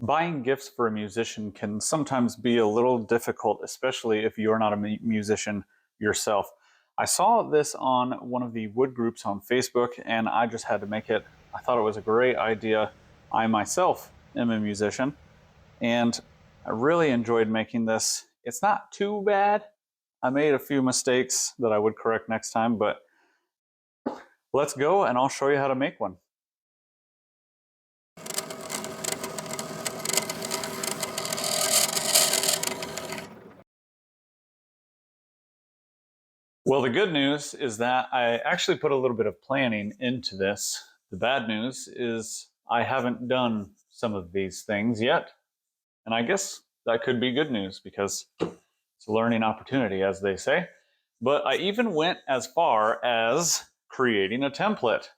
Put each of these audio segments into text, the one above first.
Buying gifts for a musician can sometimes be a little difficult, especially if you're not a musician yourself. I saw this on one of the wood groups on Facebook and I just had to make it. I thought it was a great idea. I myself am a musician and I really enjoyed making this. It's not too bad. I made a few mistakes that I would correct next time, but let's go and I'll show you how to make one. Well, the good news is that I actually put a little bit of planning into this. The bad news is I haven't done some of these things yet. And I guess that could be good news because it's a learning opportunity, as they say. But I even went as far as creating a template,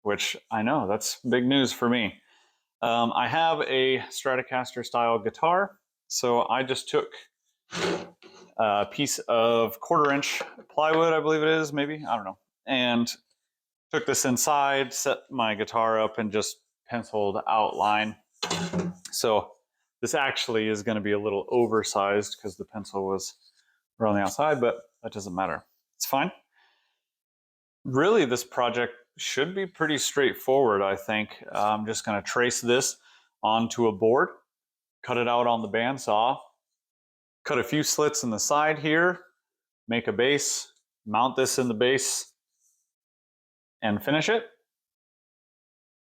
which I know that's big news for me. I have a Stratocaster style guitar, so I just took a piece of 1/4-inch plywood, I believe it is, maybe, I don't know, and took this inside, set my guitar up, and just penciled outline. So this actually is going to be a little oversized because the pencil was around the outside, but that doesn't matter. It's fine. Really, this project should be pretty straightforward, I think. I'm just going to trace this onto a board, cut it out on the bandsaw, cut a few slits in the side here, make a base, mount this in the base, and finish it.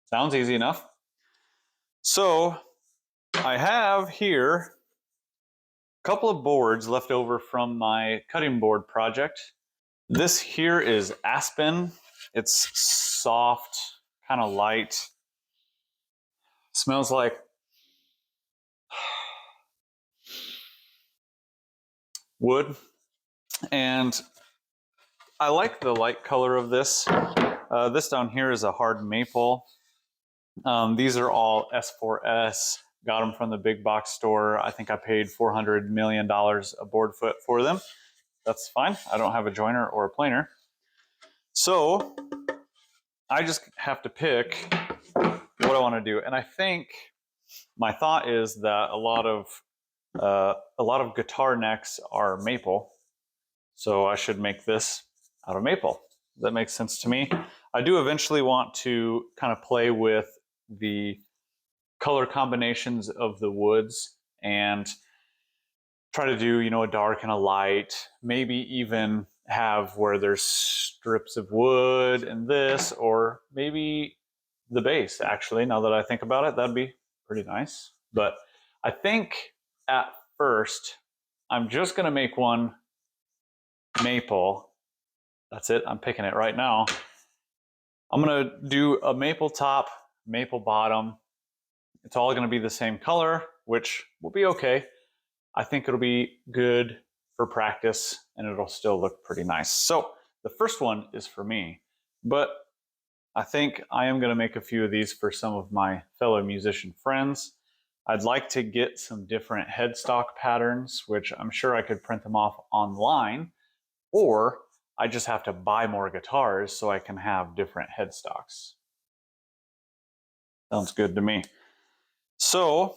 Sounds easy enough. So I have here a couple of boards left over from my cutting board project. This here is aspen. It's soft, kind of light. Smells like wood. And I like the light color of this. This down here is a hard maple. These are all S4S. Got them from the big box store. I think I paid $400 million a board foot for them. That's fine. I don't have a joiner or a planer. So I just have to pick what I want to do. And I think my thought is that a lot of guitar necks are maple. So I should make this out of maple. That makes sense to me. I do eventually want to kind of play with the color combinations of the woods and try to do, a dark and a light, maybe even have where there's strips of wood and this, or maybe the base, actually. Now that I think about it, that'd be pretty nice. But I think at first, I'm just gonna make one maple. That's it, I'm picking it right now. I'm gonna do a maple top, maple bottom. It's all gonna be the same color, which will be okay. I think it'll be good for practice and it'll still look pretty nice. So the first one is for me, but I think I am going to make a few of these for some of my fellow musician friends. I'd like to get some different headstock patterns, which I'm sure I could print them off online, or I just have to buy more guitars so I can have different headstocks. Sounds good to me. So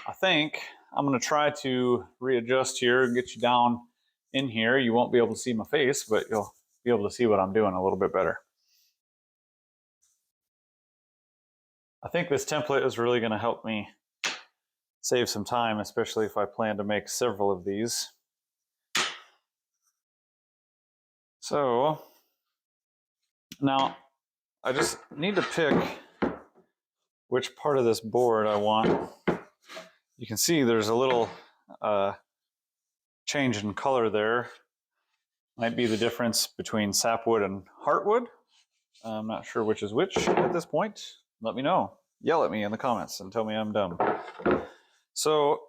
I think I'm going to try to readjust here and get you down in here. You won't be able to see my face, but you'll be able to see what I'm doing a little bit better. I think this template is really going to help me save some time, especially if I plan to make several of these. So now I just need to pick which part of this board I want. You can see there's a little change in color there. Might be the difference between sapwood and heartwood. I'm not sure which is which at this point. Let me know. Yell at me in the comments and tell me I'm dumb. So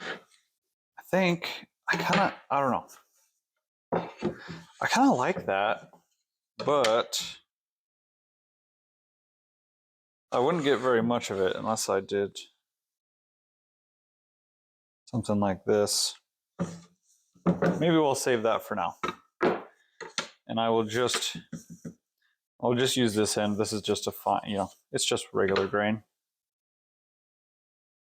I think I don't know. I kind of like that, but I wouldn't get very much of it unless I did something like this. Maybe we'll save that for now. And I will just I'll just use this end. This is just a fine, it's just regular grain.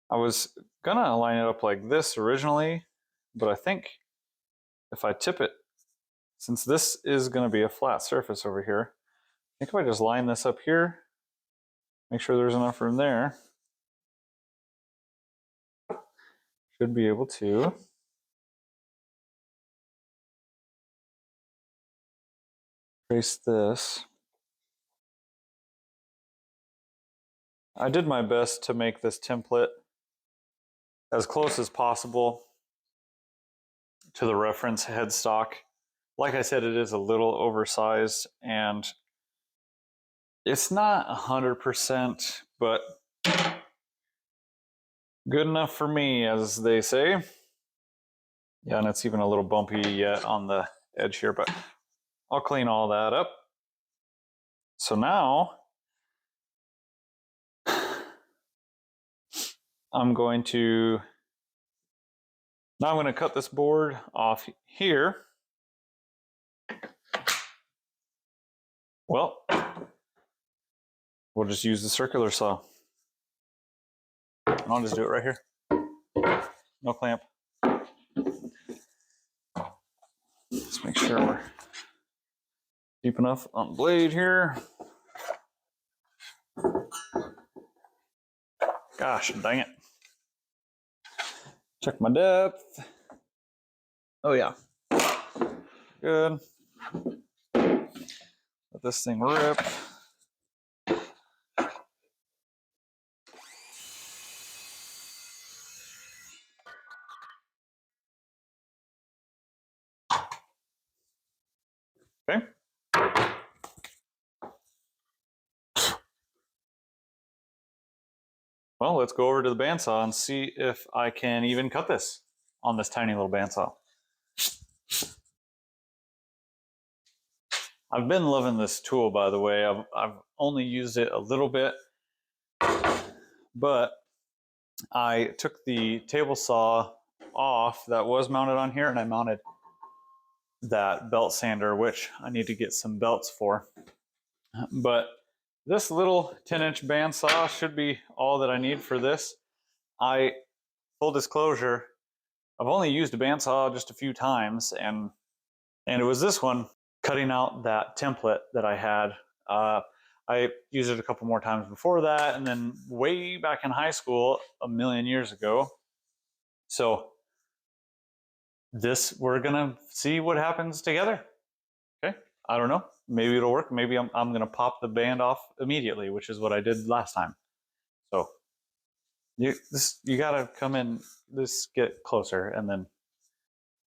I was gonna line it up like this originally, but I think if I tip it, since this is gonna be a flat surface over here, I think if I just line this up here, make sure there's enough room there, should be able to trace this. I did my best to make this template as close as possible to the reference headstock. Like I said, it is a little oversized and it's not 100%, but good enough for me, as they say. Yeah, and it's even a little bumpy yet on the edge here, but I'll clean all that up. So now I'm going to cut this board off here. Well, we'll just use the circular saw. And I'll just do it right here. No clamp. Let's make sure we're deep enough on the blade here. Gosh, dang it. Check my depth. Oh yeah. Good. Let this thing rip. Okay. Well, let's go over to the bandsaw and see if I can even cut this on this tiny little bandsaw. I've been loving this tool, by the way. I've only used it a little bit, but I took the table saw off that was mounted on here and I mounted that belt sander, which I need to get some belts for. But this little 10-inch bandsaw should be all that I need for this. Full disclosure, I've only used a bandsaw just a few times, and it was this one cutting out that template that I had. I used it a couple more times before that, and then way back in high school, a million years ago. So we're gonna see what happens together. Okay, I don't know. Maybe it'll work. Maybe I'm gonna pop the band off immediately, which is what I did last time. So you gotta come in, this get closer, and then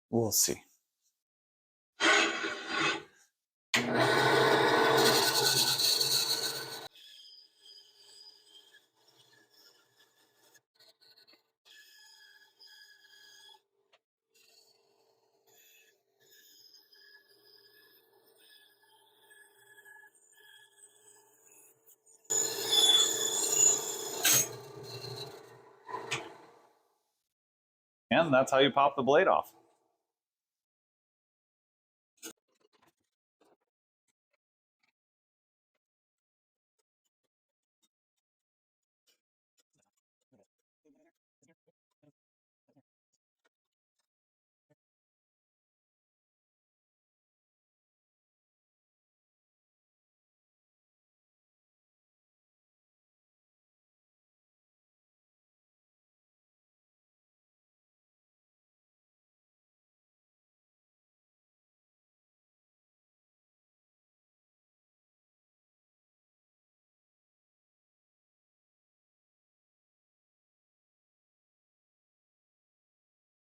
we'll see. And that's how you pop the blade off.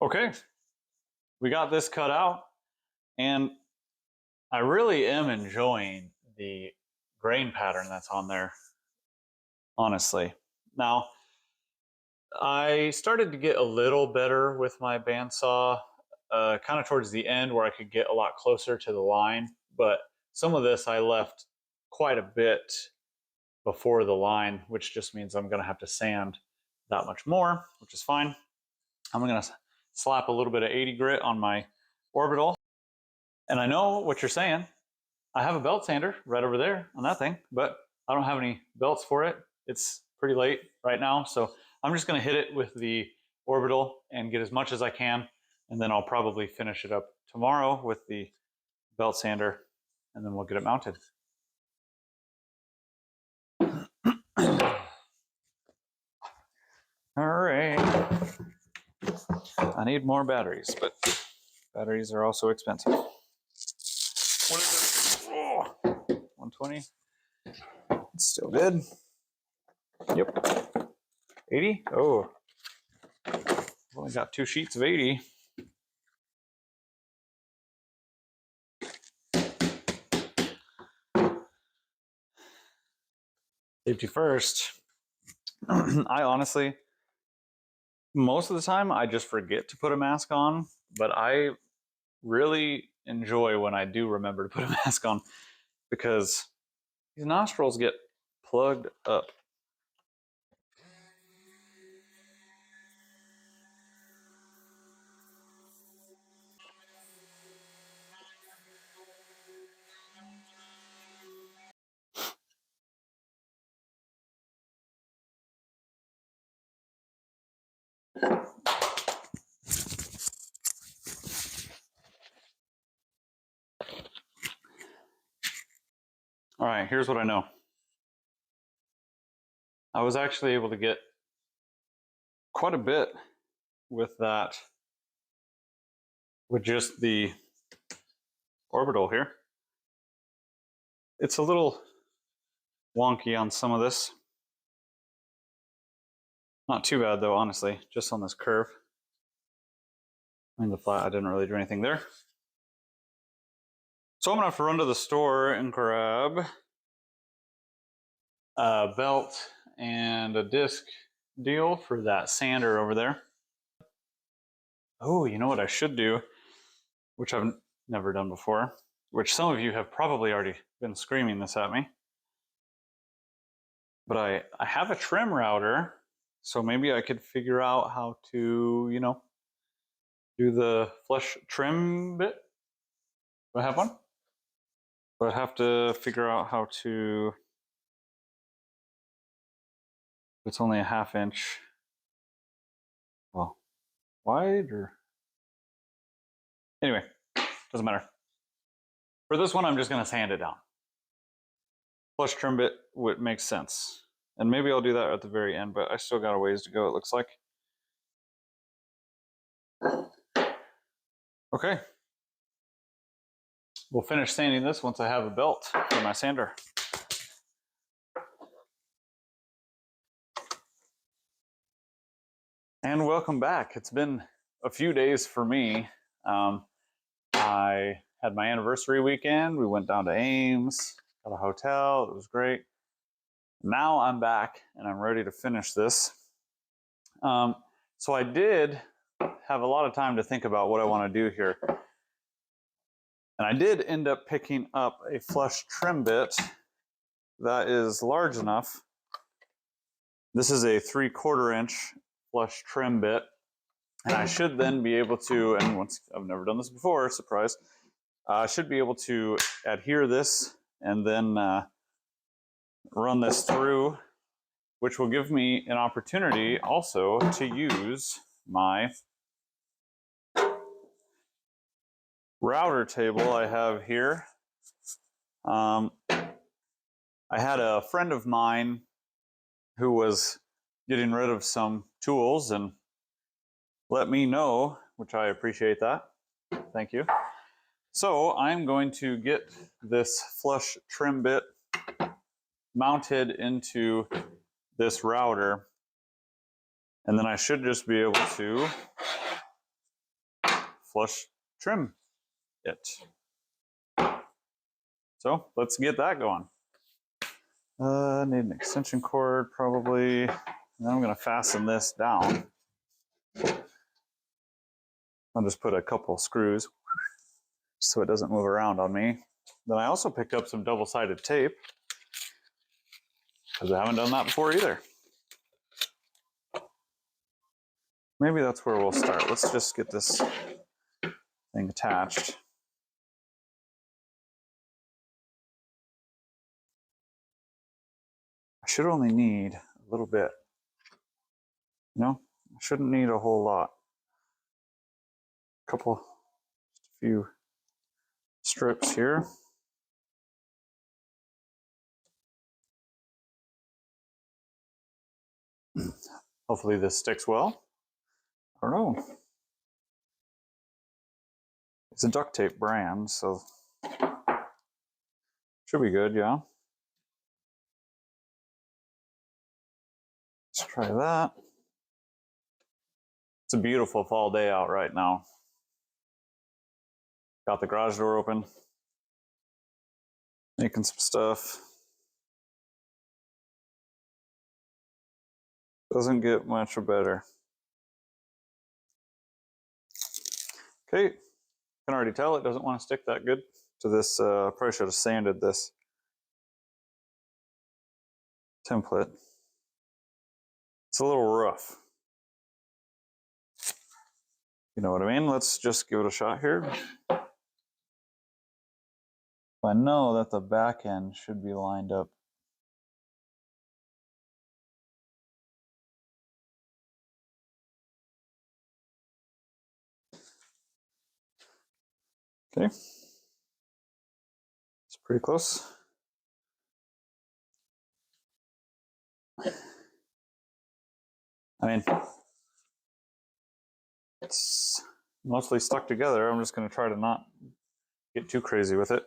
Okay, we got this cut out, and I really am enjoying the grain pattern that's on there, honestly. Now, I started to get a little better with my bandsaw kind of towards the end where I could get a lot closer to the line, but some of this I left quite a bit before the line, which just means I'm going to have to sand that much more, which is fine. I'm going to slap a little bit of 80 grit on my orbital. And I know what you're saying. I have a belt sander right over there on that thing, but I don't have any belts for it. It's pretty late right now, so I'm just going to hit it with the orbital and get as much as I can, and then I'll probably finish it up tomorrow with the belt sander, and then we'll get it mounted. All right. I need more batteries, but batteries are also expensive. What is it? Oh, 120. It's still good. Yep. 80? Oh. I've only got 2 sheets of 80. Safety first. I honestly, most of the time, I just forget to put a mask on, but I really enjoy when I do remember to put a mask on because these nostrils get plugged up. All right, here's what I know. I was actually able to get quite a bit with that, with just the orbital here. It's a little wonky on some of this. Not too bad though, honestly, just on this curve. I mean, the flat, I didn't really do anything there. So I'm gonna have to run to the store and grab a belt and a disc deal for that sander over there. Oh, you know what I should do, which I've never done before, which some of you have probably already been screaming this at me. But I have a trim router, so maybe I could figure out how to, you know, do the flush trim bit. Do I have one? But I have to figure out how to, it's only a 1/2 inch, well, wide or, anyway, doesn't matter. For this one, I'm just gonna sand it down. Flush trim bit would make sense. And maybe I'll do that at the very end, but I still got a ways to go, it looks like. Okay. We'll finish sanding this once I have a belt for my sander. And welcome back. It's been a few days for me. I had my anniversary weekend. We went down to Ames, got a hotel. It was great. Now I'm back and I'm ready to finish this. So I did have a lot of time to think about what I want to do here. And I did end up picking up a flush trim bit that is large enough. This is a 3/4 inch flush trim bit. And I should then be able to, and once I've never done this before, surprise, I should be able to adhere this and then run this through, which will give me an opportunity also to use my router table I have here. I had a friend of mine who was getting rid of some tools and let me know, which I appreciate that. Thank you. So I'm going to get this flush trim bit mounted into this router, and then I should just be able to flush trim it. So let's get that going. Need an extension cord probably. And then I'm going to fasten this down. I'll just put a couple screws so it doesn't move around on me. Then I also picked up some double-sided tape because I haven't done that before either. Maybe that's where we'll start. Let's just get this thing attached. should only need a little bit. No, I shouldn't need a whole lot. Just a few strips here. Hopefully this sticks well. I don't know. It's a duct tape brand, so should be good, yeah. Let's try that. It's a beautiful fall day out right now. Got the garage door open. Making some stuff. Doesn't get much better. Okay, can already tell it doesn't want to stick that good to this. Probably should have sanded this template. It's a little rough. You know what I mean? Let's just give it a shot here. I know that the back end should be lined up. Okay. It's pretty close. I mean, it's mostly stuck together. I'm just going to try to not get too crazy with it.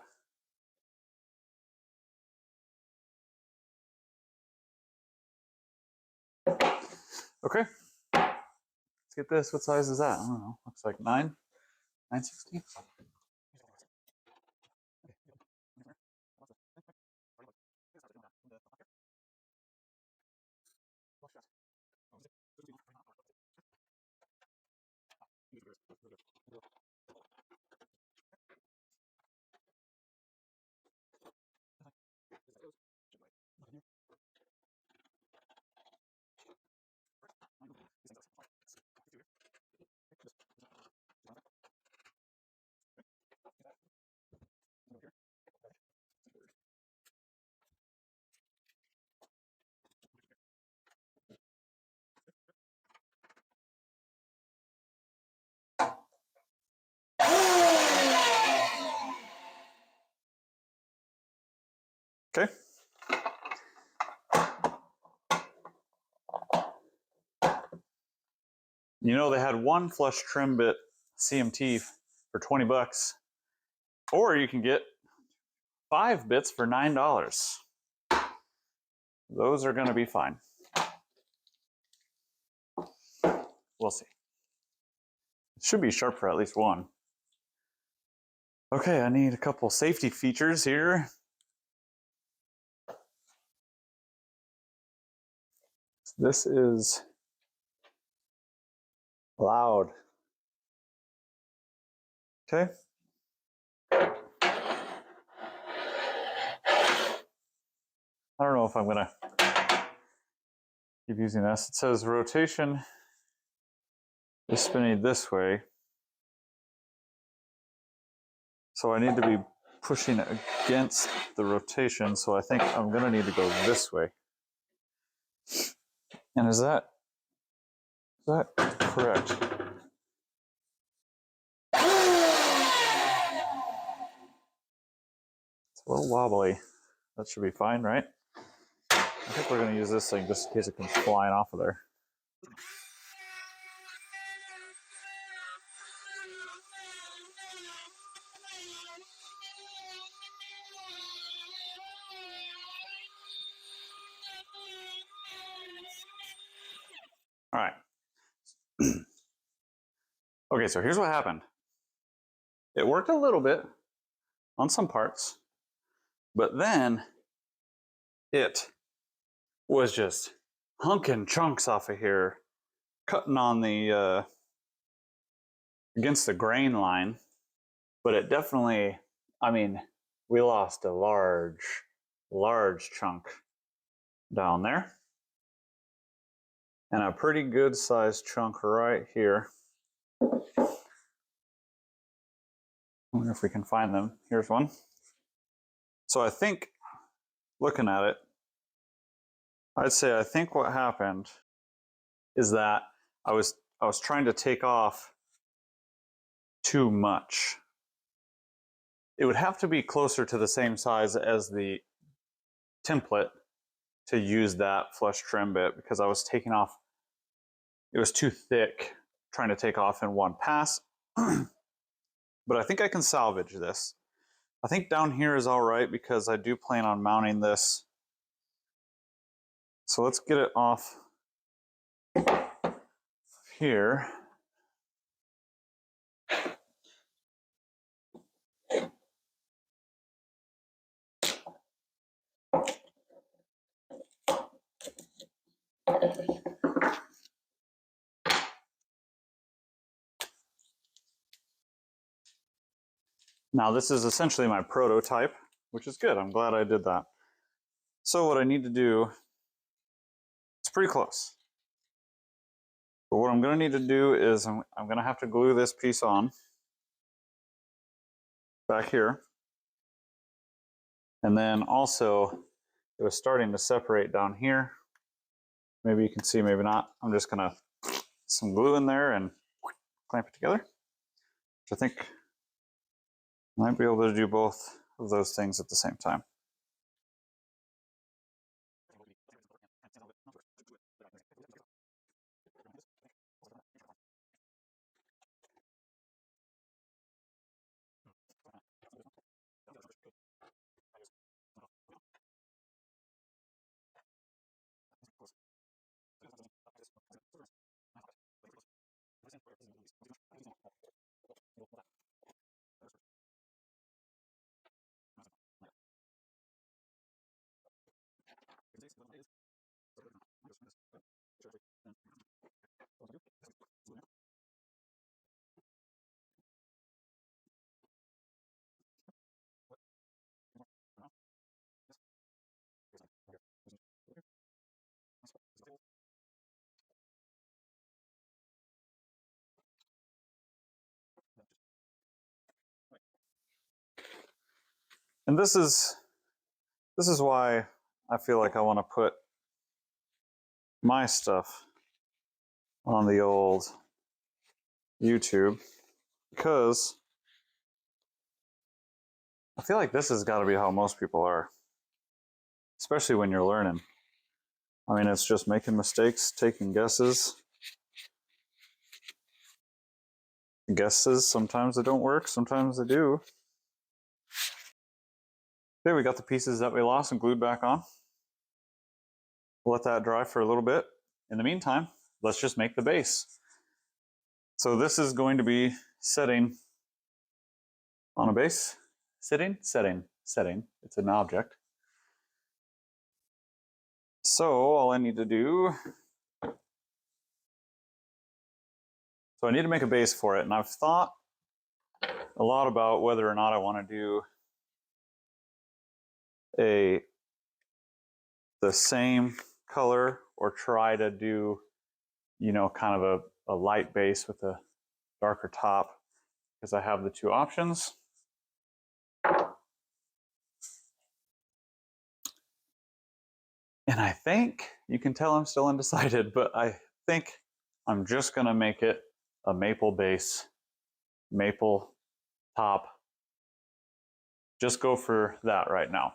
Okay. Let's get this. What size is that? I don't know. Looks like 9/16. Okay. You know, they had one flush trim bit CMT for 20 bucks, or you can get 5 bits for $9. Those are going to be fine. We'll see. It should be sharp for at least one. Okay, I need a couple safety features here. This is loud. Okay. I don't know if I'm gonna keep using this. It says rotation is spinning this way. So I need to be pushing against the rotation. So I think I'm gonna need to go this way. And is that correct? It's a little wobbly. That should be fine, right? I think we're gonna use this thing just in case it comes flying off of there. All right. Okay, so here's what happened. It worked a little bit on some parts, but then it was just hunking chunks off of here, cutting on the against the grain line. But it definitely, I mean, we lost a large chunk down there, and a pretty good sized chunk right here. I wonder if we can find them. Here's one. So I think, looking at it, I'd say I think what happened is that I was trying to take off too much. It would have to be closer to the same size as the template to use that flush trim bit, because I was taking off, it was too thick trying to take off in one pass. But I think I can salvage this. I think down here is all right because I do plan on mounting this. So let's get it off here. Now this is essentially my prototype, which is good. I'm glad I did that. So what I need to do, it's pretty close. But what I'm going to need to do is I'm going to have to glue this piece on back here. And then also, it was starting to separate down here. Maybe you can see, maybe not. I'm just going to put some glue in there and clamp it together. Which I think I might be able to do both of those things at the same time. And this is why I feel like I want to put my stuff on the old YouTube, because I feel like this has got to be how most people are, especially when you're learning. I mean, it's just making mistakes, taking guesses. Sometimes they don't work, sometimes they do. Okay, we got the pieces that we lost and glued back on. We'll let that dry for a little bit. In the meantime, let's just make the base. So this is going to be setting on a base. Sitting, setting, setting. It's an object. So all I need to do, so I need to make a base for it, and I've thought a lot about whether or not I want to do the same color or try to do, you know, kind of a light base with a darker top, because I have the two options. And I think you can tell I'm still undecided, but I think I'm just going to make it a maple base, maple top. Just go for that right now.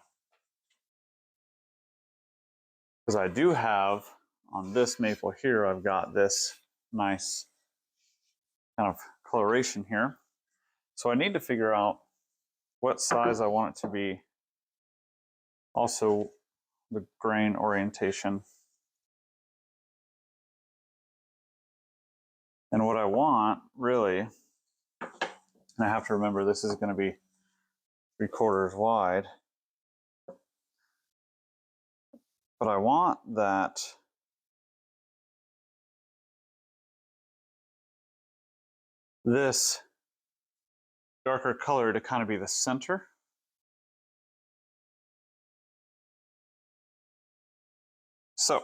Because I do have on this maple here, I've got this nice kind of coloration here. So I need to figure out what size I want it to be. Also, the grain orientation. And what I want, really, and I have to remember this is going to be 3/4 wide, but I want that this darker color to kind of be the center. So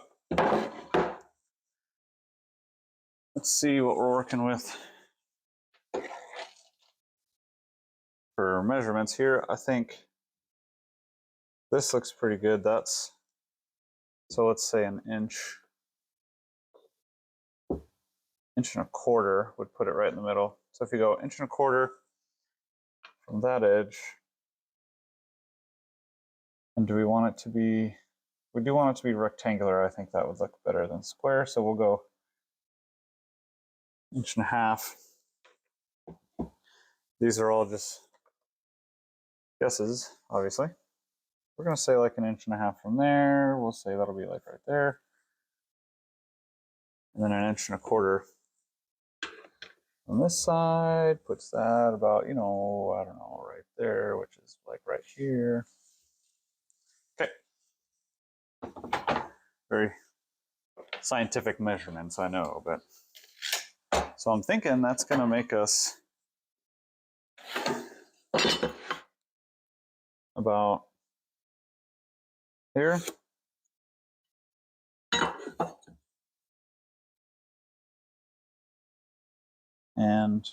let's see what we're working with for measurements here. I think this looks pretty good. That's So let's say an inch, inch and a quarter would put it right in the middle. So if you go inch and a quarter from that edge, and do we want it to be, we do want it to be rectangular. I think that would look better than square. So we'll go inch and a half. These are all just guesses, obviously. We're going to say like an inch and a half from there. We'll say that'll be like right there. And then an inch and a quarter on this side puts that about, you know, I don't know, right there, which is like right here. Okay. Very scientific measurements, I know, but so I'm thinking that's going to make us about here. And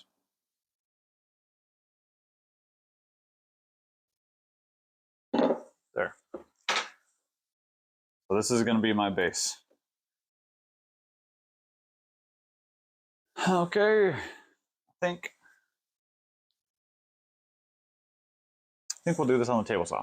there. So this is going to be my base. Okay, I think we'll do this on the table saw.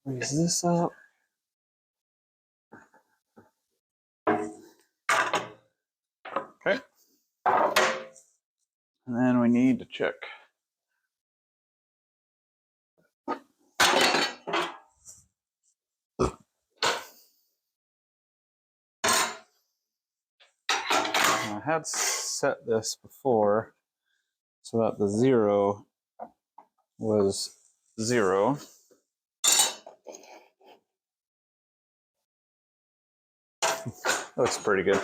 Raise this up. Okay. And then we need to check. I had set this before so that the 0 was 0. That looks pretty good.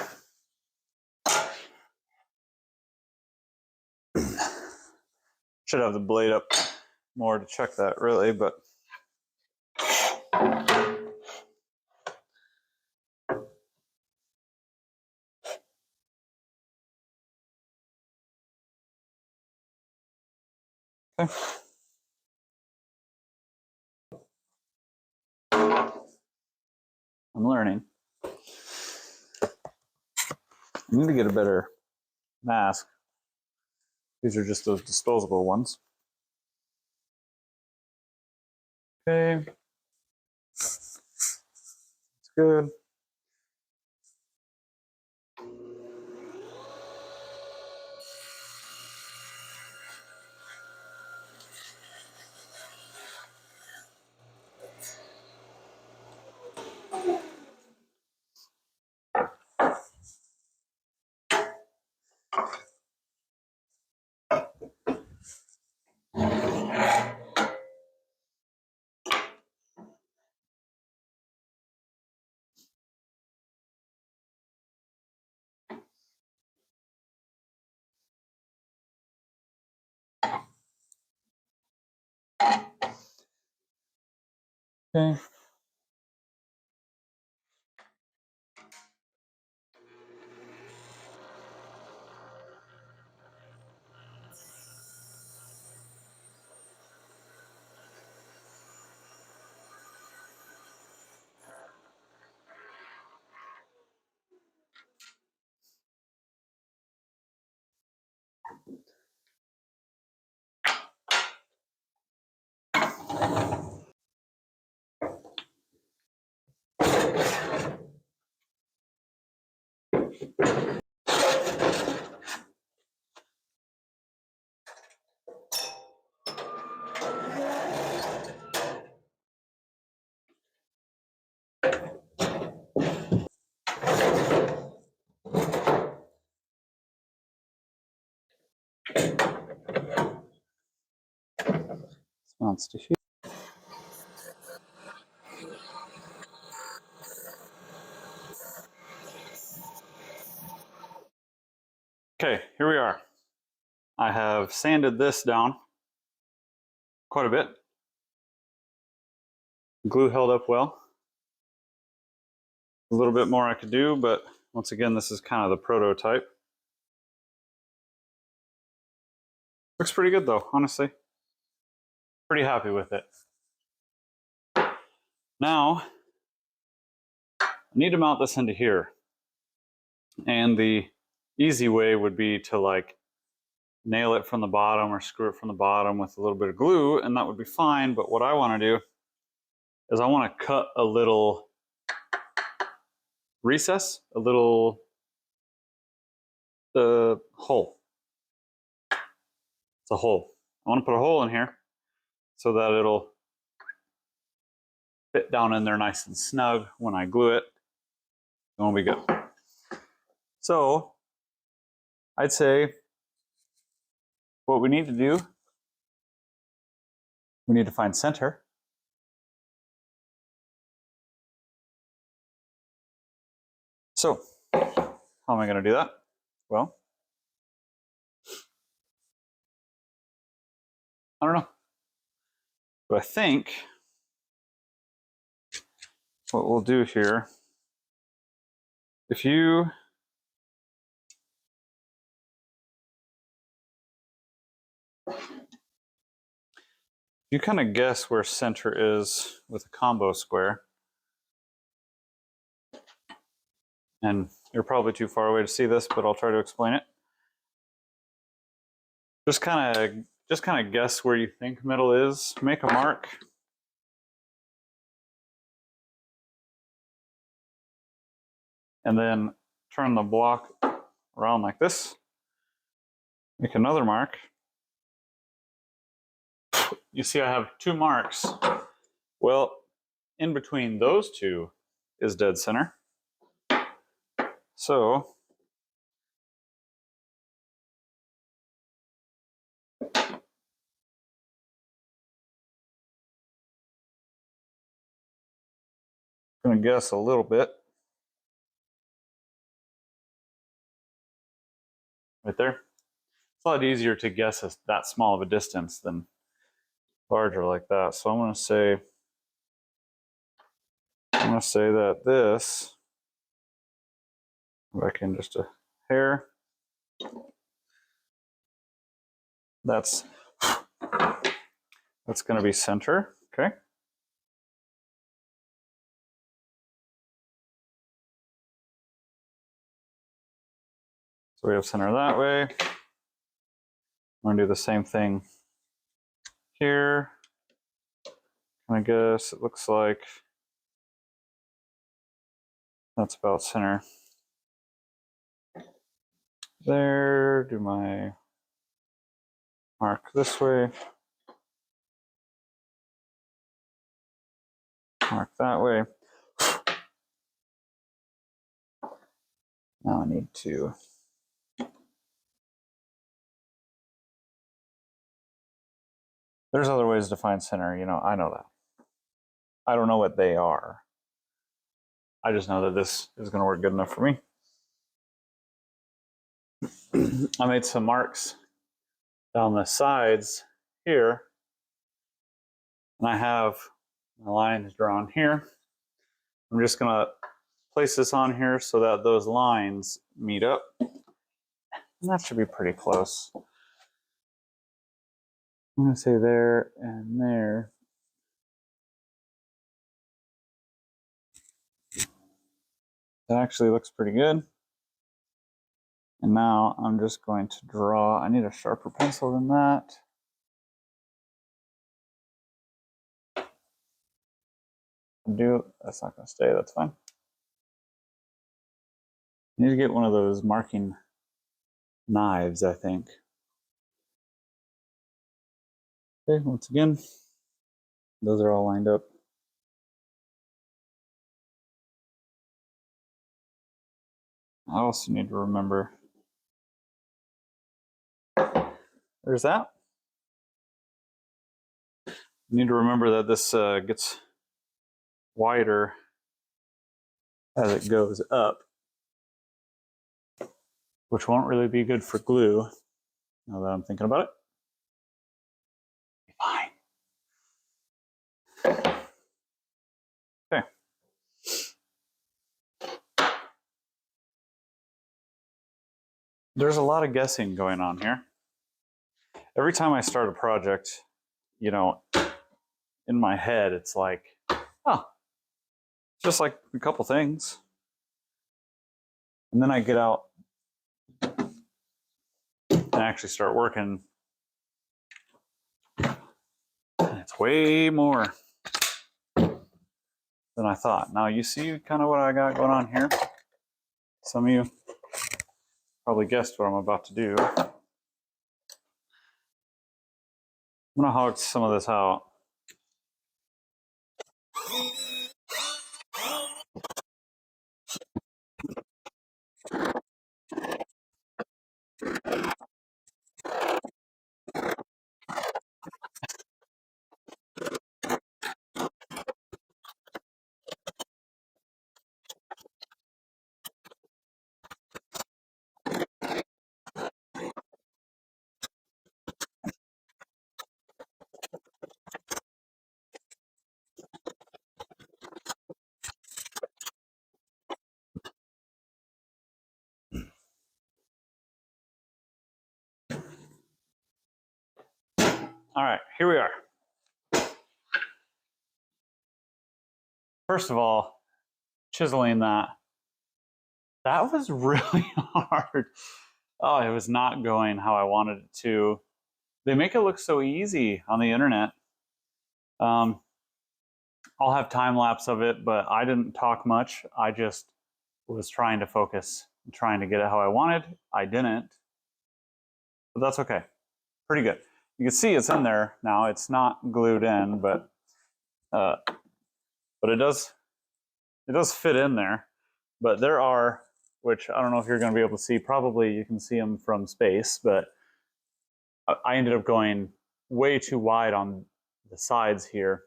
Should have the blade up more to check that really, but okay. I'm learning. I need to get a better mask. These are just those disposable ones. Okay. It's good. Okay. This mounts to here. Okay, here we are. I have sanded this down quite a bit. Glue held up well. A little bit more I could do, but once again, this is kind of the prototype. Looks pretty good though, honestly. Pretty happy with it. Now, I need to mount this into here. And the easy way would be to like nail it from the bottom or screw it from the bottom with a little bit of glue, and that would be fine. But what I want to do is I want to cut a little recess, a little hole. It's a hole. I want to put a hole in here so that it'll fit down in there nice and snug when I glue it. It won't be good. So I'd say what we need to do, we need to find center. So how am I going to do that? Well, I don't know. But I think what we'll do here, if you kind of guess where center is with a combo square, and you're probably too far away to see this, but I'll try to explain it. Just kind of guess where you think middle is. Make a mark. And then turn the block around like this. Make another mark. You see I have two marks. Well, in between those two is dead center. So I'm going to guess a little bit. Right there. It's a lot easier to guess that small of a distance than larger like that. So I'm going to say that this, back in just a hair, that's going to be center. Okay. So we have center that way. I'm going to do the same thing here. I guess it looks like that's about center. There, do my mark this way. Mark that way. Now I need to there's other ways to find center, you know, I know that. I don't know what they are. I just know that this is going to work good enough for me. I made some marks down the sides here, and I have my lines drawn here. I'm just going to place this on here so that those lines meet up. And that should be pretty close. I'm going to say there and there. That actually looks pretty good. And now I'm just going to draw. I need a sharper pencil than that. That's not going to stay, that's fine. I need to get one of those marking knives, I think. Okay, once again, those are all lined up. I also need to remember. There's that. I need to remember that this gets wider as it goes up, which won't really be good for glue, now that I'm thinking about it. Fine. Okay. There's a lot of guessing going on here. every time I start a project, you know, in my head, it's like, oh, just like a couple things. And then I get out and actually start working, and it's way more than I thought. Now you see kind of what I got going on here. Some of you probably guessed what I'm about to do. I'm gonna hog some of this out. All right, here we are. First of all, chiseling that was really hard. Oh, it was not going how I wanted it to. They make it look so easy on the internet. I'll have time lapse of it, but I didn't talk much. I just was trying to focus, trying to get it how I wanted. I didn't, but that's okay. Pretty good. You can see it's in there now. It's not glued in, but it does fit in there. But there are, which I don't know if you're going to be able to see. Probably you can see them from space, but I ended up going way too wide on the sides here.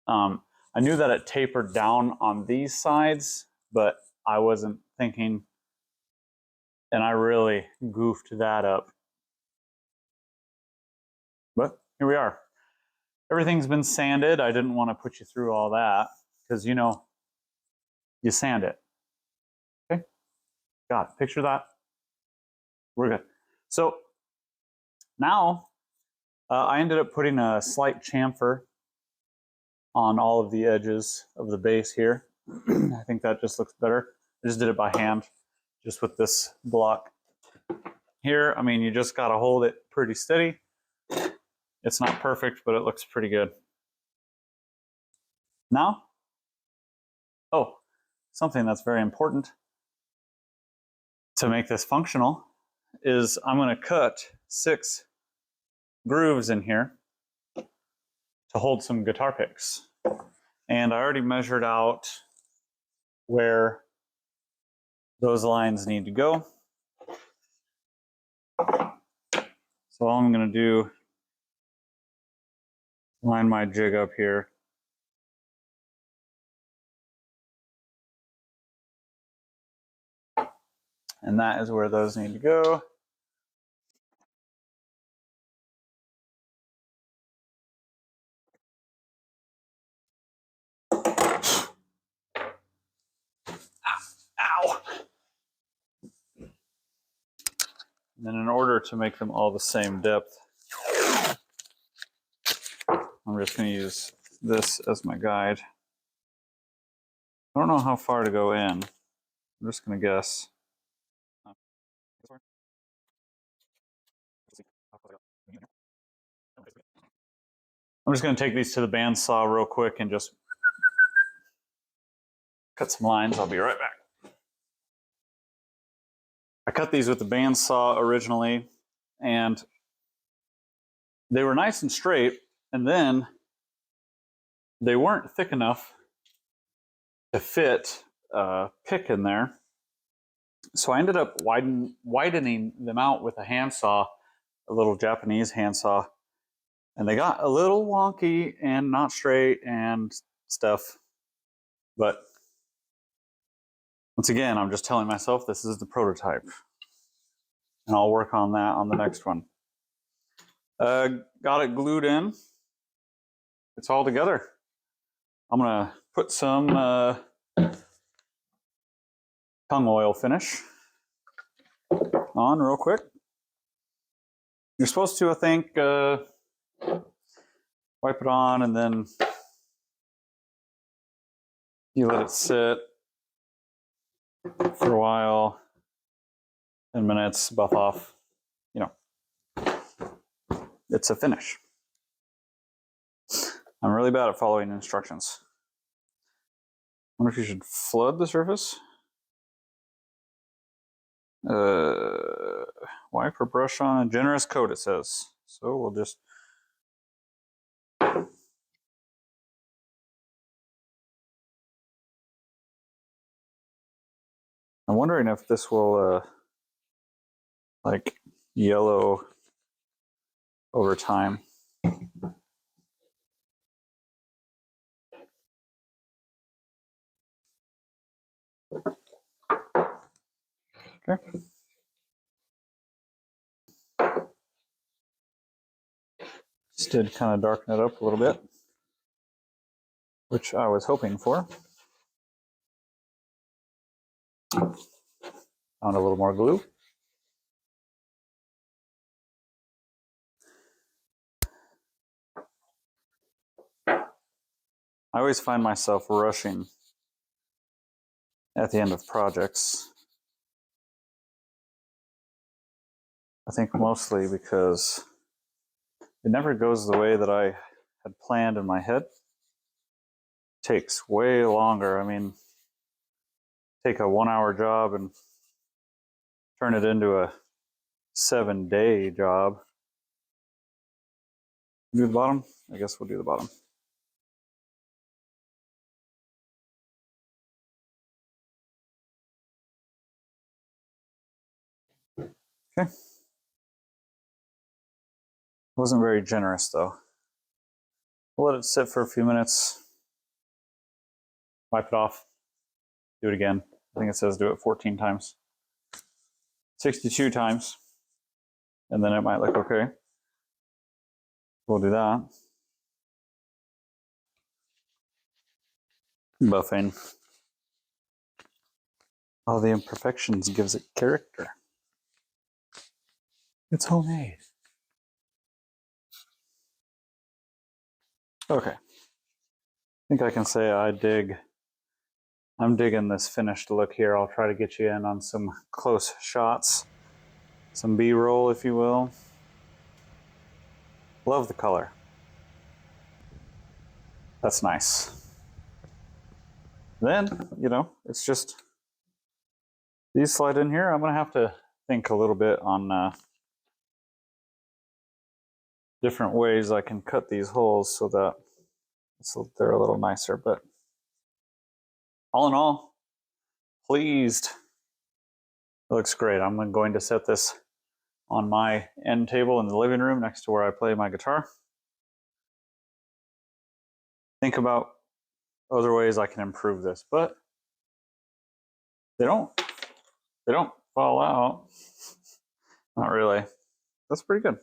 I knew that it tapered down on these sides, but I wasn't thinking, and I really goofed that up. But here we are. Everything's been sanded. I didn't want to put you through all that because, you know, you sand it. Okay, got it. Picture that. We're good. So now I ended up putting a slight chamfer on all of the edges of the base here. I think that just looks better. I just did it by hand, just with this block here. I mean, you just got to hold it pretty steady. It's not perfect, but it looks pretty good. Now, oh, something that's very important to make this functional is I'm going to cut 6 grooves in here to hold some guitar picks. And I already measured out where those lines need to go. So all I'm going to do, line my jig up here. And that is where those need to go. Ow! And then in order to make them all the same depth, I'm just going to use this as my guide. I don't know how far to go in. I'm just going to guess. I'm just going to take these to the bandsaw real quick and just cut some lines. I'll be right back. I cut these with the bandsaw originally, and they were nice and straight, and then they weren't thick enough to fit a pick in there. So I ended up widening them out with a handsaw, a little Japanese handsaw, and they got a little wonky and not straight and stuff. But once again, I'm just telling myself this is the prototype, and I'll work on that on the next one. Got it glued in. It's all together. I'm gonna put some tongue oil finish on real quick. You're supposed to, I think, wipe it on and then you let it sit for a while, 10 minutes, buff off, you know, it's a finish. I'm really bad at following instructions. I wonder if you should flood the surface. Wipe or brush on a generous coat, it says. So we'll just I'm wondering if this will like yellow over time. Okay. Just did kind of darken it up a little bit, which I was hoping for. Found a little more glue. I always find myself rushing at the end of projects. I think mostly because it never goes the way that I had planned in my head. It takes way longer. I mean, take a 1-hour job and turn it into a 7-day job. Do the bottom? I guess we'll do the bottom. Okay. Wasn't very generous though. We'll let it sit for a few minutes. Wipe it off. Do it again. I think it says do it 14 times. 62 times. And then it might look okay. We'll do that. Buffing. All the imperfections gives it character. It's homemade. Okay. I think I can say I'm digging this finished look here. I'll try to get you in on some close shots. Some B-roll, if you will. Love the color. That's nice. Then, you know, it's just these slide in here. I'm gonna have to think a little bit on different ways I can cut these holes so that they're a little nicer. But all in all, pleased. It looks great. I'm going to set this on my end table in the living room next to where I play my guitar. Think about other ways I can improve this, but they don't fall out. Not really. That's pretty good.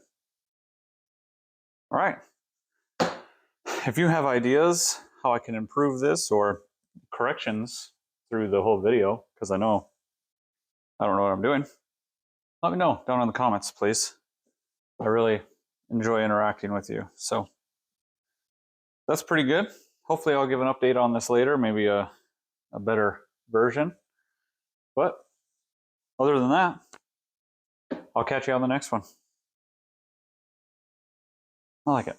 All right. If you have ideas how I can improve this or corrections through the whole video, because I don't know what I'm doing, let me know down in the comments, please. I really enjoy interacting with you. So that's pretty good. Hopefully I'll give an update on this later, maybe a better version. But other than that, I'll catch you on the next one. I like it.